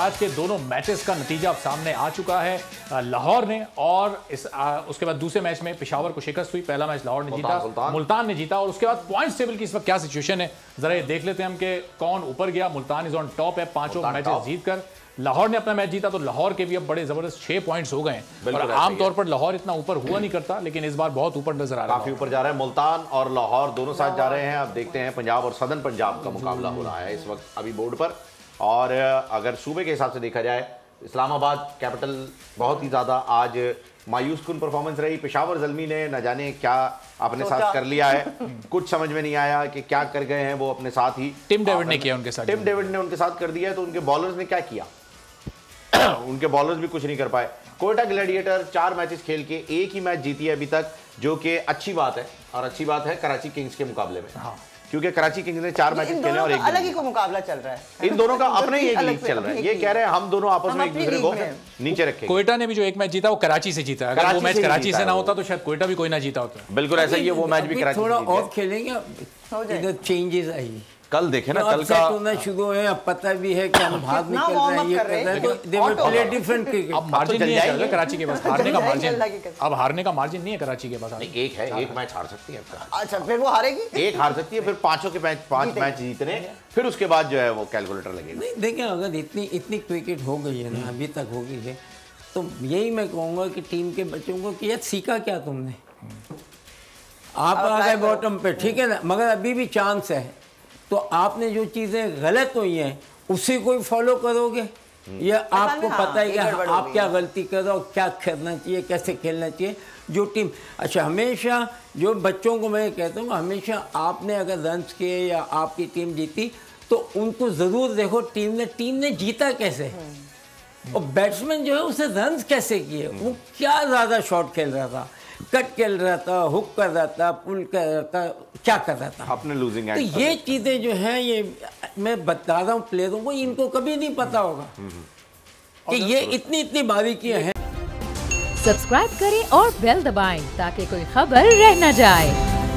आज के दोनों मैचेस का नतीजा अब सामने आ चुका है। लाहौर ने और उसके बाद दूसरे मैच में पेशावर को शिकस्त हुई। पहला मैच लाहौर ने जीता, मुल्तान ने जीता। और उसके बाद पॉइंट्स टेबल की इस वक्त क्या सिचुएशन है जरा ये देख लेते हैं हम कि कौन ऊपर गया। मुल्तान इज ऑन टॉप है पांचों मैचेस जीतकर। लाहौर ने अपना मैच जीता तो लाहौर के भी अब बड़े जबरदस्त 6 पॉइंट्स हो गए हैं। और आमतौर पर लाहौर इतना ऊपर हुआ नहीं करता, लेकिन इस बार बहुत ऊपर नजर आ रहा है, काफी ऊपर जा रहा है। मुल्तान और लाहौर दोनों साथ जा रहे हैं। अब देखते हैं पंजाब और सदर्न पंजाब का मुकाबला हो रहा है इस वक्त अभी बोर्ड पर। और अगर सूबे के हिसाब से देखा जाए, इस्लामाबाद कैपिटल बहुत ही ज़्यादा आज मायूस कुन परफॉर्मेंस रही। पेशावर ज़ल्मी ने न जाने क्या अपने साथ कर लिया है, कुछ समझ में नहीं आया कि क्या कर गए हैं वो अपने साथ ही। टिम डेविड ने किया उनके साथ, टिम डेविड ने उनके साथ कर दिया है। तो उनके बॉलर्स ने क्या किया उनके बॉलर्स भी कुछ नहीं कर पाए। कोयटा ग्लैडिएटर 4 मैचेस खेल के एक ही मैच जीती है अभी तक, जो कि अच्छी बात है। और अच्छी बात है कराची किंग्स के मुकाबले में, क्योंकि कराची किंग्स ने 4 मैचेस खेले और एक अलग ही को मुकाबला चल रहा है। इन दोनों का अपने ही एक लीग चल रहा है। ये कह रहे हैं हम दोनों आपस में एक दूसरे को नीचे रखेंगे। कोयटा ने भी जो एक मैच जीता वो कराची से जीता। अगर वो मैच कराची से ना होता तो शायद कोयटा भी कोई ना जीता होता। बिल्कुल ऐसा ही है। वो मैच भी कराची थोड़ा और खेलेंगे, इधर चेंजेस आई। कल देखे ना, कल का होना शुरू है। अब पता भी है कि हम भाग निकल रहे हैं, ये कर रहे हैं, तो they will play different cricket. अब मार्जिन नहीं है कराची के पास, हारने का मार्जिन, अब हारने का मार्जिन नहीं है कराची के पास। एक है, एक मैच हार सकती है। अच्छा, फिर वो हारेगी, एक हार सकती है, फिर पांचों के मैच 5 मैच जीतने, फिर उसके बाद जो है वो कैलकुलेटर लगेगा। नहीं देखिए, अगर इतनी क्रिकेट हो गई है ना, अभी तक हो गई है, तो यही मैं कहूँगा कि टीम के बच्चों को कि यार सीखा क्या तुमने। आप आ गए बॉटम पे, ठीक है ना, मगर अभी भी चांस है। तो आपने जो चीज़ें गलत हुई हैं उसी को ही फॉलो करोगे, या आपको पता है कि आप क्या गलती कर रहे हो, क्या करना चाहिए, कैसे खेलना चाहिए। जो टीम, अच्छा, हमेशा जो बच्चों को मैं कहता हूँ, हमेशा आपने अगर रन्स किए या आपकी टीम जीती तो उनको ज़रूर देखो टीम ने जीता कैसे, और बैट्समैन जो है उसे रन्स कैसे किए, वो क्या ज़्यादा शॉट खेल रहा था, कट खेल रहा था, हुक कर रहा था, पुल कर रहा था, क्या कर रहा था अपने लूजिंग एंड। तो ये चीज़ें जो हैं, ये मैं बता रहा हूँ प्लेयरों को, इनको कभी नहीं पता होगा कि ये इतनी बारीकियां हैं। सब्सक्राइब करें और बेल दबाएं ताकि कोई खबर रह न जाए।